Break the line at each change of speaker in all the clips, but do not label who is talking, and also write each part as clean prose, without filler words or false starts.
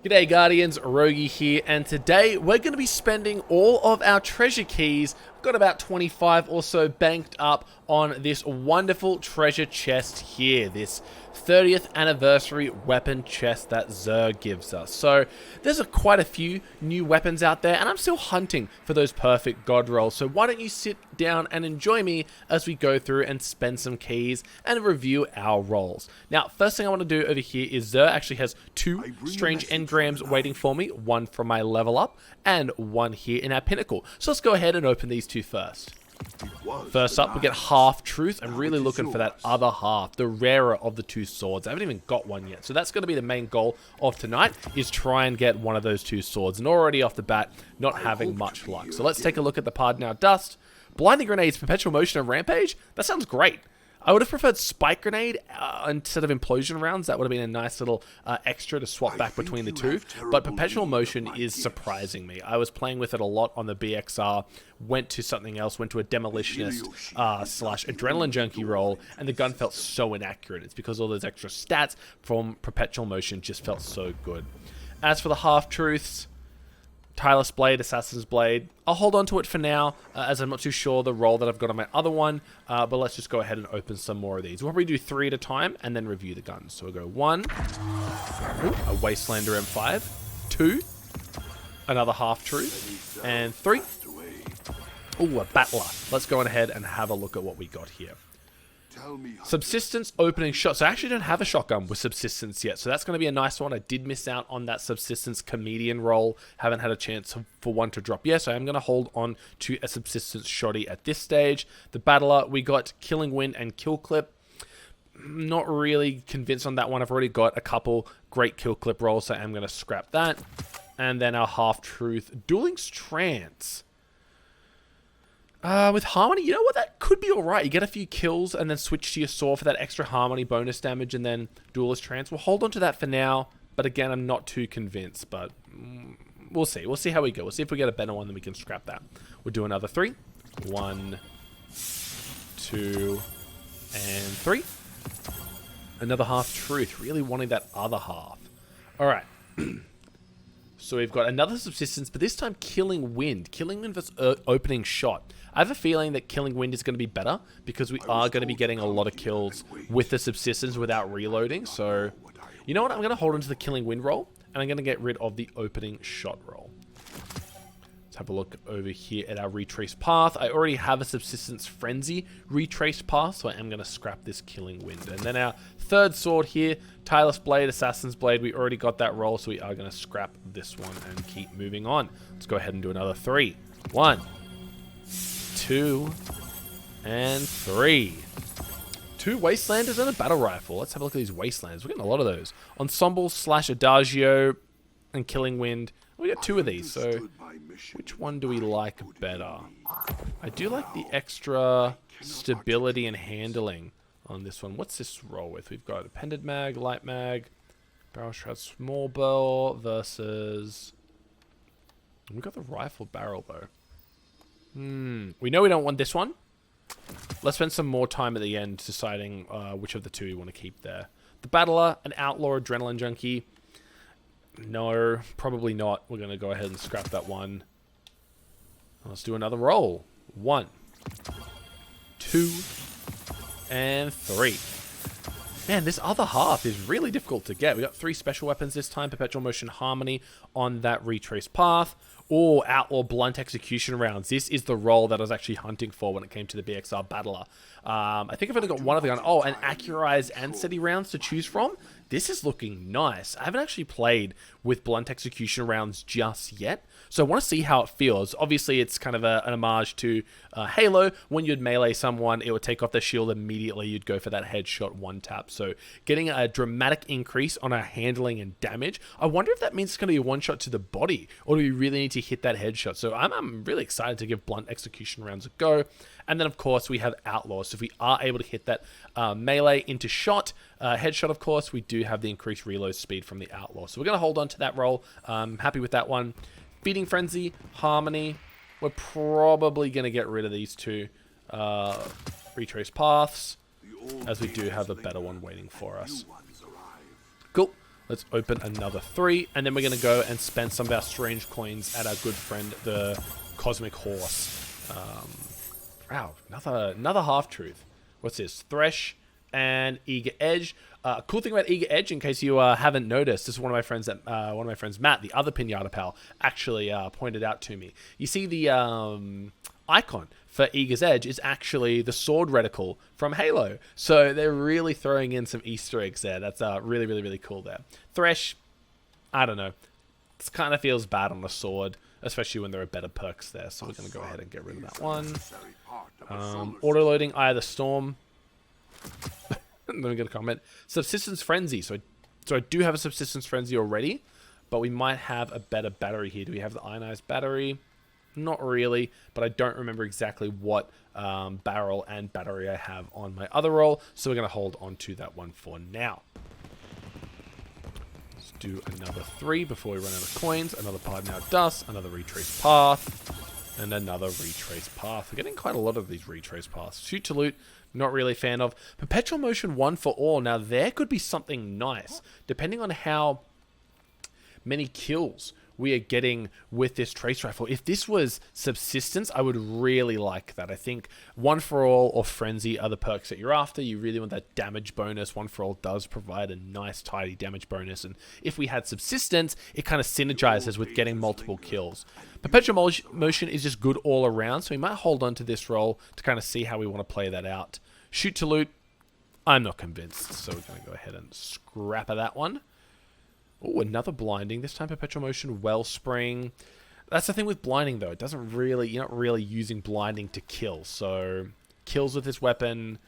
G'day Guardians, Roguey here, and today we're going to be spending all of our treasure keys. We've got about 25 or so banked up on this wonderful treasure chest here, this 30th anniversary weapon chest that Xur gives us. So there's quite a few new weapons out there, and I'm still hunting for those perfect god rolls. So why don't you sit down and enjoy me as we go through and spend some keys and review our rolls. Now, first thing I want to do over here is Xur actually has two strange engrams waiting for me, one from my level up and one here in our pinnacle. So let's go ahead and open these two first. First up, we get half truth. I'm really looking for that other half, the rarer of the two swords. I haven't even got one yet, so that's going to be the main goal of tonight, is try and get one of those two swords. And already off the bat, not having much luck. So let's take a look at the Pardon Our Dust. Blinding Grenades, Perpetual Motion, and Rampage. That sounds great. I would have preferred Spike Grenade instead of Implosion Rounds. That would have been a nice little extra to swap back between the two. But Perpetual Motion is surprising me. I was playing with it a lot on the BXR, went to something else, went to a Demolitionist slash Adrenaline Junkie roll, and the gun felt so inaccurate. It's because all those extra stats from Perpetual Motion just felt so good. As for the Half-Truths, Tireless Blade, Assassin's Blade. I'll hold on to it for now, as I'm not too sure the roll that I've got on my other one, but let's just go ahead and open some more of these. We'll probably do 3 at a time, and then review the guns. So we'll go 1, a Wastelander M5, 2, another Half-Truth, and 3, ooh, a Battler. Let's go on ahead and have a look at what we got here. Subsistence opening shot. So I actually don't have a shotgun with subsistence yet, so that's going to be a nice one. I did miss out on that subsistence comedian roll. Haven't had a chance for one to drop yet, so I'm going to hold on to a subsistence shoddy at this stage. The Battler, we got Killing Wind and Kill Clip. Not really convinced on that one. I've already got a couple great Kill Clip rolls, so I'm going to scrap that. And then our Half-Truth, Dueling Strands. With Harmony, you know what? That could be alright. You get a few kills and then switch to your sword for that extra Harmony bonus damage and then Duelist Trance. We'll hold on to that for now, but again, I'm not too convinced, but we'll see. We'll see how we go. We'll see if we get a better one, then we can scrap that. We'll do another 3. 1, 2, and 3. Another Half-Truth. Really wanting that other half. Alright. So we've got another Subsistence, but this time Killing Wind. Killing Wind versus Opening Shot. I have a feeling that Killing Wind is going to be better because we are going to be getting a lot of kills with the Subsistence without reloading. So, you know what? I'm going to hold on to the Killing Wind roll, and I'm going to get rid of the Opening Shot roll. Let's have a look over here at our Retrace Path. I already have a Subsistence Frenzy Retrace Path, so I am going to scrap this Killing Wind. And then our third sword here, Tireless Blade, Assassin's Blade. We already got that roll, so we are going to scrap this one and keep moving on. Let's go ahead and do another 3. 1, 2, and 3. 2 Wastelanders and a Battle Rifle. Let's have a look at these Wastelanders. We're getting a lot of those. Ensemble slash Adagio and Killing Wind. We got 2 of these, so which one do we like better? I do like the extra stability and handling on this one. What's this roll with? We've got Appended Mag, Light Mag, Barrel Shroud, Small Bore versus... We've got the Rifle Barrel, though. We know we don't want this one. Let's spend some more time at the end deciding which of the 2 we want to keep there. The Battler, an Outlaw, Adrenaline Junkie. No, probably not. We're going to go ahead and scrap that one. Let's do another roll. 1, 2, and 3. Man, this other half is really difficult to get. We got 3 special weapons this time. Perpetual Motion Harmony on that Retrace Path. Or Outlaw Blunt Execution Rounds. This is the roll that I was actually hunting for when it came to the BXR Battler. I think I've only got one of the gun. Oh, and Accurized and Steady rounds to choose from. This is looking nice. I haven't actually played with Blunt Execution Rounds just yet, so I want to see how it feels. Obviously, it's kind of an homage to Halo. When you'd melee someone, it would take off their shield immediately. You'd go for that headshot one tap. So getting a dramatic increase on our handling and damage. I wonder if that means it's going to be a one-shot to the body, or do we really need to hit that headshot? So I'm really excited to give Blunt Execution Rounds a go. And then, of course, we have Outlaws. So if we are able to hit that melee into shot, headshot, of course, we do have the increased reload speed from the Outlaw. So we're going to hold on to that roll. Happy with that one. Feeding Frenzy, Harmony. We're probably going to get rid of these 2 Retrace Paths, as we do have a better one waiting for us. Cool. Let's open another 3, and then we're going to go and spend some of our strange coins at our good friend, the Cosmic Horse. Wow, another half-truth. What's this? Thresh and Eager Edge. Cool thing about Eager Edge, in case you haven't noticed, this is one of my friends Matt, the other Piñata Pal, actually pointed out to me. You see the icon for Eager's Edge is actually the sword reticle from Halo. So they're really throwing in some Easter eggs there. That's really, really, really cool there. Thresh, I don't know. It kind of feels bad on the sword, especially when there are better perks there. So we're going to go ahead and get rid of that one. Auto-loading Eye of the Storm. Let me get a comment. Subsistence Frenzy. So I do have a Subsistence Frenzy already, but we might have a better battery here. Do we have the ionized battery? Not really, but I don't remember exactly what barrel and battery I have on my other roll, so we're going to hold on to that one for now. Let's do another 3 before we run out of coins. Another Pardon Our Dust, another Retrace Path, and another Retrace Path. We're getting quite a lot of these Retrace Paths. Shoot to Loot, not really a fan of. Perpetual Motion 1 for all. Now, there could be something nice, depending on how many kills we are getting with this trace rifle. If this was subsistence, I would really like that. I think One for All or Frenzy are the perks that you're after. You really want that damage bonus. One for All does provide a nice, tidy damage bonus. And if we had subsistence, it kind of synergizes with getting multiple kills. Perpetual Motion is just good all around, so we might hold on to this roll to kind of see how we want to play that out. Shoot to Loot, I'm not convinced, so we're going to go ahead and scrap of that one. Oh, another blinding. This time Perpetual Motion, Wellspring. That's the thing with blinding, though. It doesn't really... You're not really using blinding to kill. So, kills with this weapon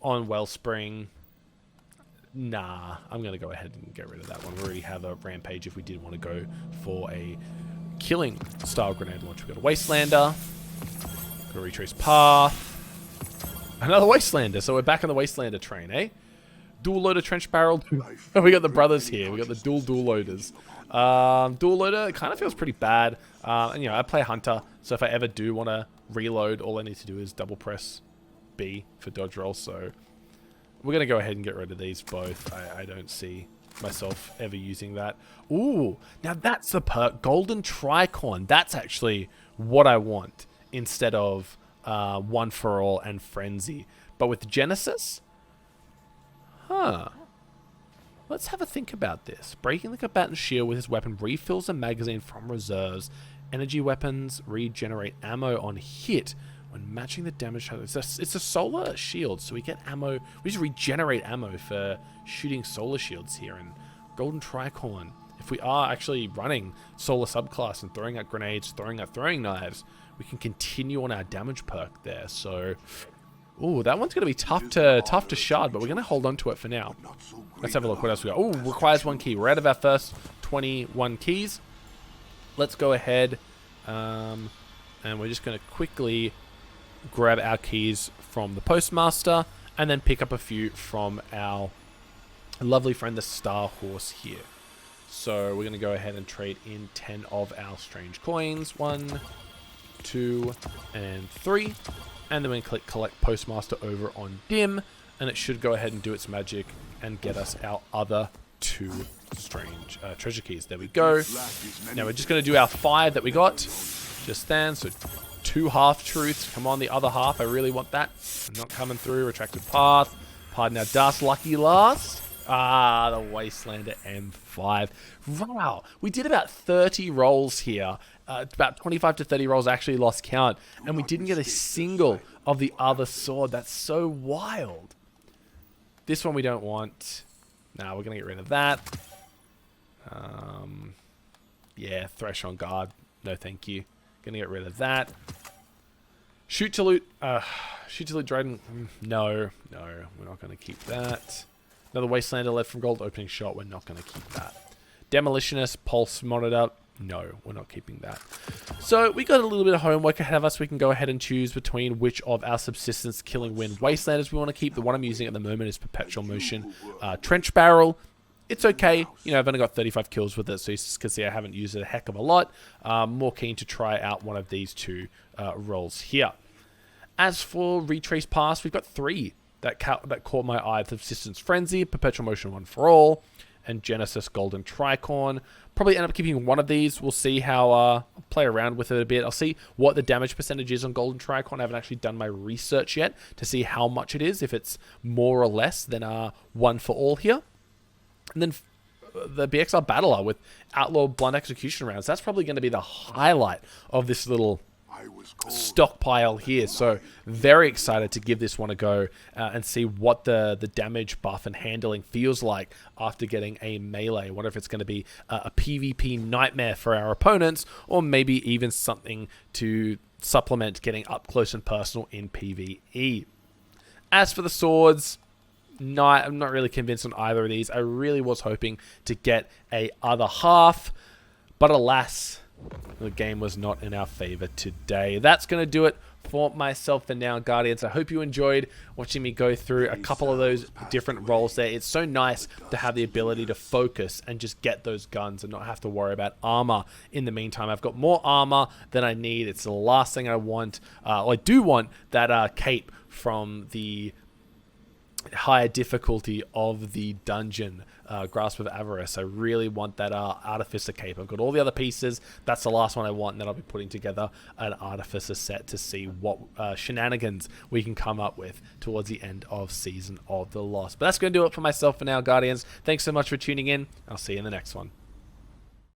on Wellspring. Nah, I'm going to go ahead and get rid of that one. We already have a Rampage if we did want to go for a killing style grenade launch. We've got a Wastelander. Got a Retrace Path. Another Wastelander. So we're back on the Wastelander train, eh? Dual loader trench barrel. We got the brothers here. We got the dual loaders. Dual loader kind of feels pretty bad. And you know, I play Hunter, so if I ever do want to reload, all I need to do is double press B for dodge roll. So we're gonna go ahead and get rid of these both. I don't see myself ever using that. Ooh, now that's the perk, Golden Tricorn. That's actually what I want instead of One for All and Frenzy. But with Genesis. Huh. Let's have a think about this. Breaking the combatant's shield with his weapon refills a magazine from reserves. Energy weapons regenerate ammo on hit when matching the damage. It's a solar shield, so we get ammo. We just regenerate ammo for shooting solar shields here. And Golden Tricorn, if we are actually running solar subclass and throwing out grenades, throwing out throwing knives, we can continue on our damage perk there. So... Ooh, that one's going to be tough to shard, but we're going to hold on to it for now. Let's have a look. What else we got? Ooh, requires 1 key. We're out of our first 21 keys. Let's go ahead, and we're just going to quickly grab our keys from the Postmaster, and then pick up a few from our lovely friend, the Star Horse here. So we're going to go ahead and trade in 10 of our strange coins. 1, 2, and 3. And then we can click Collect Postmaster over on Dim, and it should go ahead and do its magic and get us our other 2 strange treasure keys. There we go. Now we're just going to do our 5 that we got just then. So 2 half-truths. Come on, the other half. I really want that. Not coming through. Retracted Path. Pardon Our Dust. Lucky last. Ah, the Wastelander M5. Wow. We did about 30 rolls here. About 25 to 30 rolls, actually lost count, and we didn't get a single of the other sword. That's so wild. This one we don't want. Nah, we're going to get rid of that. Yeah, Thresh on guard. No, thank you. Going to get rid of that. Shoot to Loot. Shoot to Loot Dryden. No, we're not going to keep that. Another Wastelander left from gold opening shot. We're not going to keep that. Demolitionist, Pulse Monitor. No, we're not keeping that. So we got a little bit of homework ahead of us. We can go ahead and choose between which of our subsistence killing wind wastelanders we want to keep. The one I'm using at the moment is Perpetual Motion Trench Barrel. It's okay. You know, I've only got 35 kills with it, so you can see I haven't used it a heck of a lot. More keen to try out one of these 2 rolls here. As for Retrace Pass, we've got 3 that caught my eye. Subsistence Frenzy, Perpetual Motion 1 for All, and Genesis Golden Tricorn. Probably end up keeping one of these. We'll see how I'll play around with it a bit. I'll see what the damage percentage is on Golden Tricorn. I haven't actually done my research yet to see how much it is, if it's more or less than one for all here. And then the BXR Battler with Outlaw Blunt Execution rounds. That's probably going to be the highlight of this little stockpile here. So very excited to give this one a go and see what the damage buff and handling feels like after getting a melee. I wonder if it's going to be a PvP nightmare for our opponents, or maybe even something to supplement getting up close and personal in PvE. As for the swords, no, I'm not really convinced on either of these. I really was hoping to get a other half, but alas, the game was not in our favor today. That's going to do it for myself for now, Guardians. I hope you enjoyed watching me go through a couple of those different roles there. It's so nice to have the ability to focus and just get those guns and not have to worry about armor in the meantime. I've got more armor than I need. It's the last thing I want. I do want that cape from the higher difficulty of the dungeon, Grasp of Avarice. I really want that Artificer cape. I've got all the other pieces. That's the last one I want, and then I'll be putting together an Artificer set to see what shenanigans we can come up with towards the end of Season of the Lost. But that's going to do it for myself for now, Guardians. Thanks so much for tuning in. I'll see you in the next one.